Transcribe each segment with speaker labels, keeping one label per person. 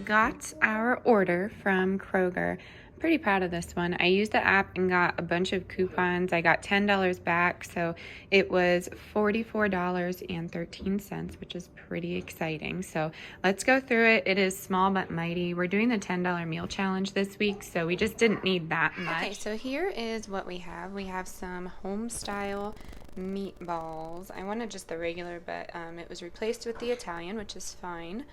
Speaker 1: got our order from Kroger. I'm pretty proud of this one. I used the app and got a bunch of coupons. I got $10 back, so it was $44.13, which is pretty exciting. So let's go through it. It is small but mighty. We're doing the $10 meal challenge this week, so we just didn't need that much. Okay, so here is what we have. We have some home style meatballs. I wanted just the regular, but it was replaced with the Italian, which is fine.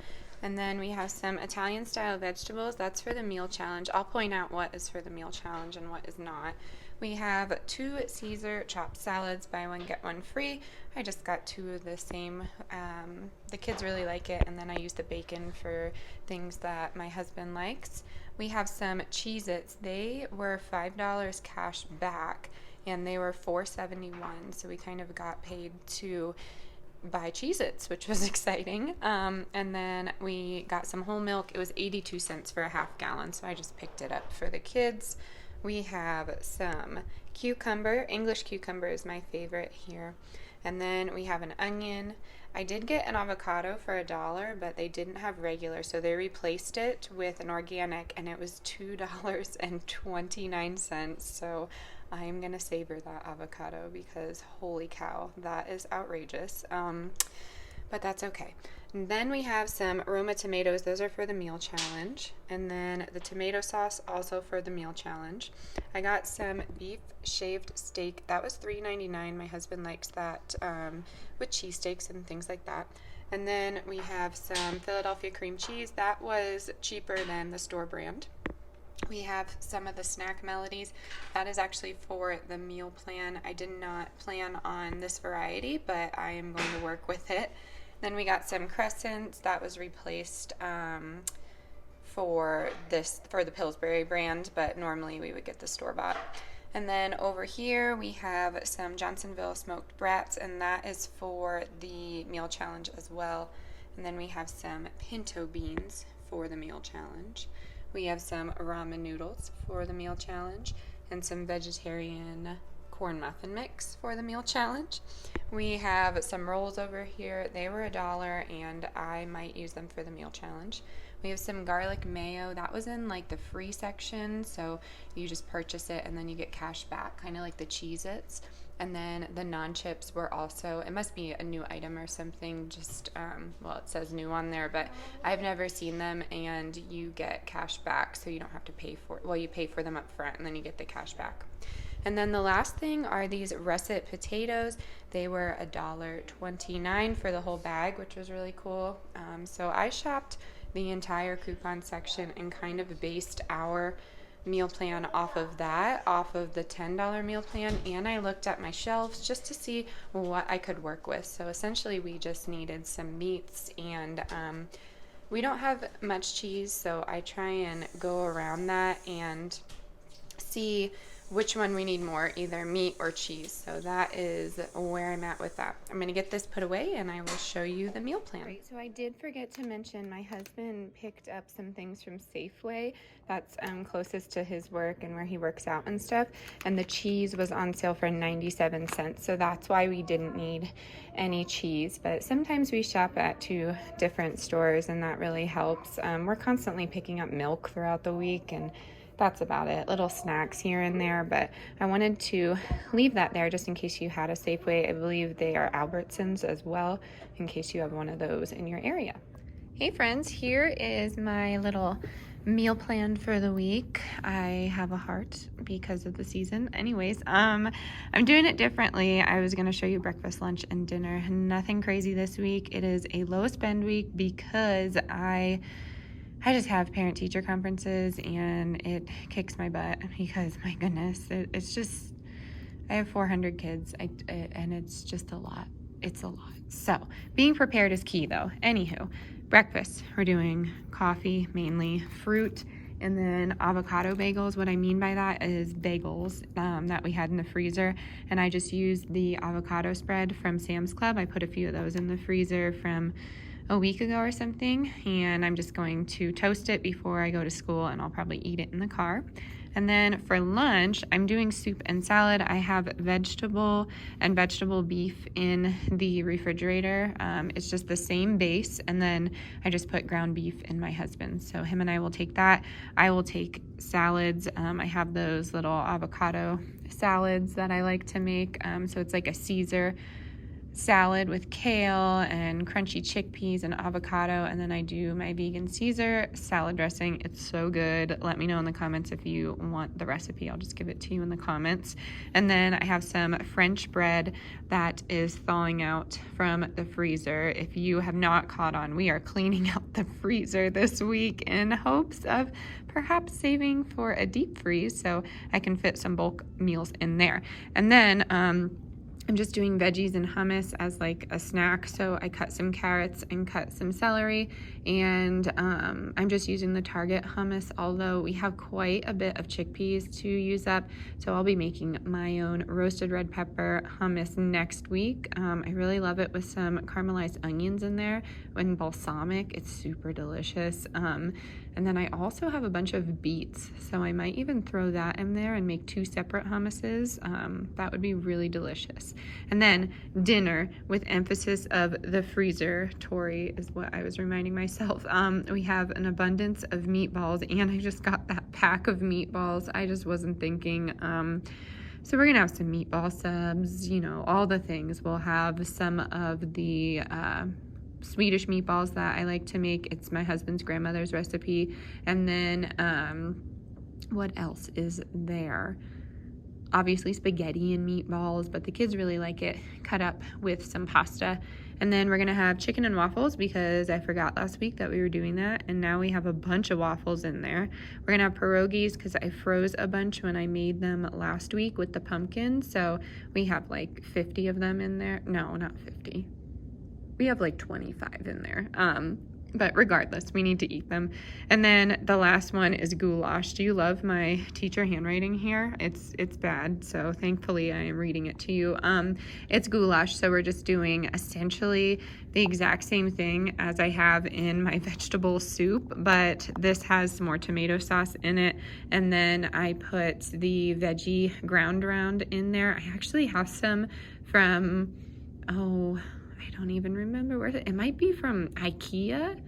Speaker 1: And then we have some Italian style vegetables. That's for the meal challenge. I'll point out what is for the meal challenge and what is not. We have 2 Caesar chopped salads, buy one get one free. I just got 2 of the same. The kids really like it, and then I use the bacon for things that my husband likes. We have some Cheez-Its. They were $5 cash back, and they were $4.71, so we kind of got paid to buy Cheez-Its, which was exciting. And then we got some whole milk. It was 82 cents for a half gallon, so I just picked it up for the kids. We have some cucumber. English cucumber is my favorite here. And then we have an onion. I did get an avocado for $1, but they didn't have regular, so they replaced it with an organic, and it was $2.29. So I'm going to savor that avocado because holy cow, that is outrageous. But that's okay. And then we have some Roma tomatoes. Those are for the meal challenge. And then the tomato sauce also for the meal challenge. I got some beef shaved steak. That was $3.99. My husband likes that with cheesesteaks and things like that. And then we have some Philadelphia cream cheese. That was cheaper than the store brand. We have some of the snack melodies. That is actually for the meal plan. I did not plan on this variety, but I am going to work with it. Then we got some crescents. That was replaced for the Pillsbury brand, but normally we would get the store-bought. And then over here we have some Johnsonville smoked brats, and that is for the meal challenge as well. And then we have some pinto beans for the meal challenge. We have some ramen noodles for the meal challenge and some vegetarian corn muffin mix for the meal challenge. We have some rolls over here. They were $1, and I might use them for the meal challenge. We have some garlic mayo. That was in like the free section, so you just purchase it and then you get cash back, kind of like the Cheez-Its. And then the non-chips were also, it must be a new item or something, just, well, it says new on there, but I've never seen them, and you get cash back, so you don't have to pay for it. Well, you pay for them up front, and then you get the cash back. And then the last thing are these russet potatoes. They were $1.29 for the whole bag, which was really cool. So I shopped the entire coupon section and kind of based our meal plan off of that, off of the $10 meal plan, and I looked at my shelves just to see what I could work with. So essentially we just needed some meats, and we don't have much cheese, so I try and go around that and see which one we need more, either meat or cheese. So that is where I'm at with that. I'm going to get this put away and I will show you the meal plan. Right, so I did forget to mention my husband picked up some things from Safeway. That's closest to his work and where he works out and stuff. And the cheese was on sale for 97 cents. So that's why we didn't need any cheese. But sometimes we shop at 2 different stores, and that really helps. We're constantly picking up milk throughout the week, and that's about it. Little snacks here and there, but I wanted to leave that there just in case you had a Safeway. I believe they are Albertsons as well, in case you have one of those in your area. Hey friends, here is my little meal plan for the week. I have a heart because of the season. Anyways, I'm doing it differently. I was going to show you breakfast, lunch, and dinner. Nothing crazy this week. It is a low spend week because I just have parent-teacher conferences, and it kicks my butt because, my goodness, it's just, I have 400 kids, and it's just a lot. It's a lot. So being prepared is key, though. Anywho, breakfast, we're doing coffee, mainly fruit, and then avocado bagels. What I mean by that is bagels that we had in the freezer, and I just used the avocado spread from Sam's Club. I put a few of those in the freezer from a week ago or something, and I'm just going to toast it before I go to school, and I'll probably eat it in the car. And then for lunch, I'm doing soup and salad. I have vegetable and vegetable beef in the refrigerator. It's just the same base, and then I just put ground beef in my husband's. So him and I will take that. I will take salads. I have those little avocado salads that I like to make. So it's like a Caesar salad with kale and crunchy chickpeas and avocado, and then I do my vegan Caesar salad dressing. It's so good. Let me know in the comments if you want the recipe. I'll just give it to you in the comments. And then I have some French bread that is thawing out from the freezer. If you have not caught on, we are cleaning out the freezer this week in hopes of perhaps saving for a deep freeze so I can fit some bulk meals in there. And then I'm just doing veggies and hummus as like a snack. So I cut some carrots and cut some celery, and I'm just using the Target hummus, although we have quite a bit of chickpeas to use up. So I'll be making my own roasted red pepper hummus next week. I really love it with some caramelized onions in there and balsamic. It's super delicious. And then I also have a bunch of beets, so I might even throw that in there and make 2 separate hummuses. That would be really delicious. And then dinner with emphasis of the freezer. Tori is what I was reminding myself. We have an abundance of meatballs, and I just got that pack of meatballs. I just wasn't thinking. So we're gonna have some meatball subs, you know, all the things. We'll have some of the Swedish meatballs that I like to make. It's my husband's grandmother's recipe. And then what else is there? Obviously spaghetti and meatballs, but the kids really like it cut up with some pasta. And then we're gonna have chicken and waffles because I forgot last week that we were doing that, and now we have a bunch of waffles in there. We're gonna have pierogis because I froze a bunch when I made them last week with the pumpkin, so we have like 50 of them in there. No, not 50. We have like 25 in there. But regardless, we need to eat them. And then the last one is goulash. Do you love my teacher handwriting here? It's bad, so thankfully I am reading it to you. It's goulash, so we're just doing essentially the exact same thing as I have in my vegetable soup, but this has some more tomato sauce in it. And then I put the veggie ground round in there. I actually have some from, I don't even remember where it might be from IKEA.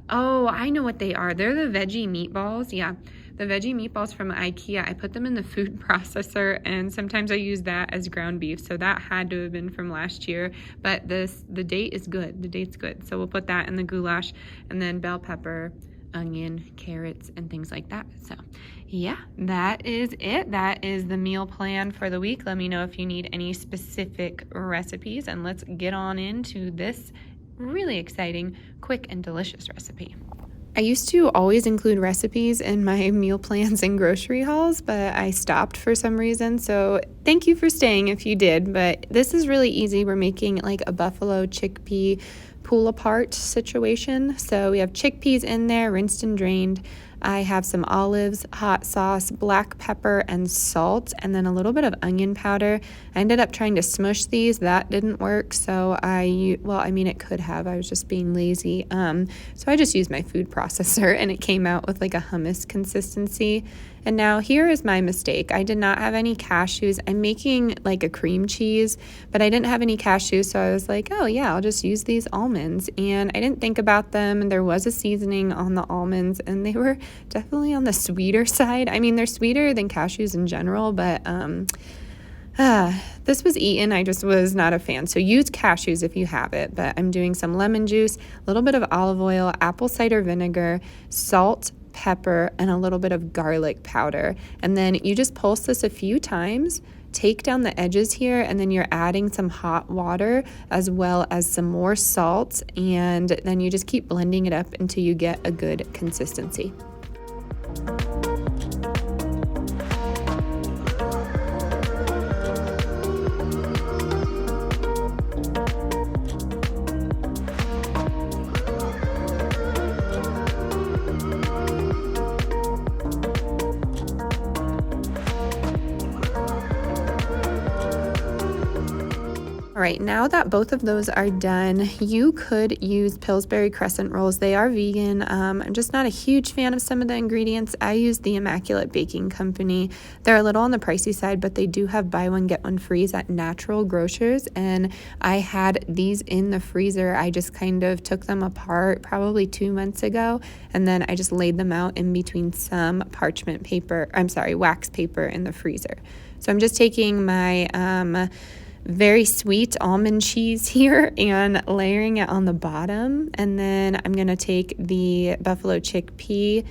Speaker 1: Oh, I know what they are. They're the veggie meatballs. Yeah, the veggie meatballs from IKEA. I put them in the food processor, and sometimes I use that as ground beef. So that had to have been from last year, but the date is good. The date's good. So we'll put that in the goulash, and then bell pepper, onion, carrots, and things like that. So yeah, that is it. That is the meal plan for the week. Let me know if you need any specific recipes, and let's get on into this really exciting, quick, and delicious recipe. I used to always include recipes in my meal plans and grocery hauls, but I stopped for some reason. So thank you for staying if you did, but this is really easy. We're making like a buffalo chickpea pull apart situation. So we have chickpeas in there, rinsed and drained. I have some olives, hot sauce, black pepper, and salt, and then a little bit of onion powder. I ended up trying to smush these. That didn't work, so it could have. I was just being lazy. So I just used my food processor, and it came out with like a hummus consistency. And now here is my mistake. I did not have any cashews. I'm making like a cream cheese, but I didn't have any cashews, so I was like, oh yeah, I'll just use these almonds. And I didn't think about them, and there was a seasoning on the almonds, and they were definitely on the sweeter side. I mean, they're sweeter than cashews in general, but this was eaten. I just was not a fan. So use cashews if you have it, but I'm doing some lemon juice, a little bit of olive oil, apple cider vinegar, salt, pepper, and a little bit of garlic powder. And then you just pulse this a few times, take down the edges here, and then you're adding some hot water as well as some more salt, and then you just keep blending it up until you get a good consistency. right, now that both of those are done, you could use Pillsbury crescent rolls. They are vegan. I'm just not a huge fan of some of the ingredients. I use the Immaculate Baking Company. They're a little on the pricey side, but they do have buy one, get one frees at Natural Grocers, and I had these in the freezer. I just kind of took them apart probably 2 months ago, and then I just laid them out in between some wax paper in the freezer. So I'm just taking my very sweet almond cheese here and layering it on the bottom, and then I'm going to take the buffalo chickpea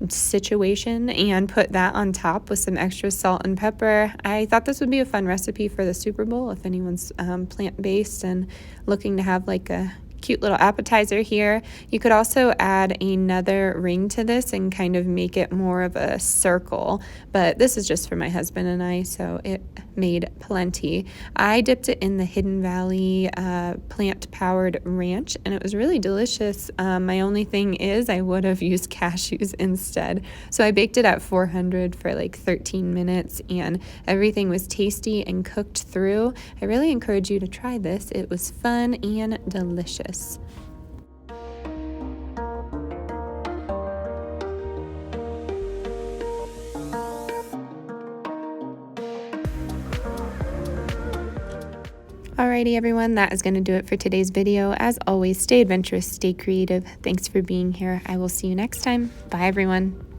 Speaker 1: situation and put that on top with some extra salt and pepper. I thought this would be a fun recipe for the Super Bowl if anyone's plant-based and looking to have like a cute little appetizer here. You could also add another ring to this and kind of make it more of a circle, but this is just for my husband and I, so it made plenty. I dipped it in the Hidden Valley plant-powered ranch, and it was really delicious. My only thing is I would have used cashews instead. So I baked it at 400 for like 13 minutes, and everything was tasty and cooked through. I really encourage you to try this. It was fun and delicious. Alrighty everyone, that is going to do it for today's video. As always, stay adventurous, stay creative. Thanks for being here. I will see you next time. Bye everyone.